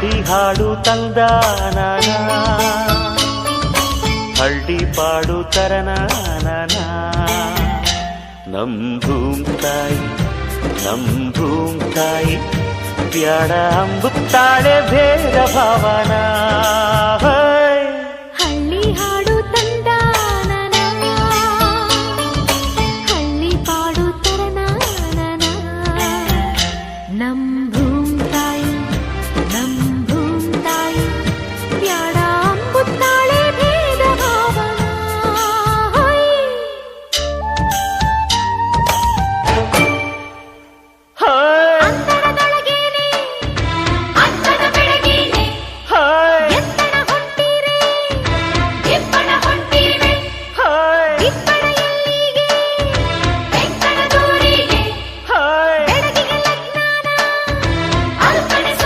ಹಳ್ಳಿ ಹಾಡು ತಂದಾನ, ಹಳ್ಳಿ ಪಾಡು ತರನಾನ. ನಮ್ ಭೂಮ್ ತಾಯಿ ಬ್ಯಾಡ ಅಂಬುತ್ತಾಳೆ ಭೇದ ಭಾವನಾ.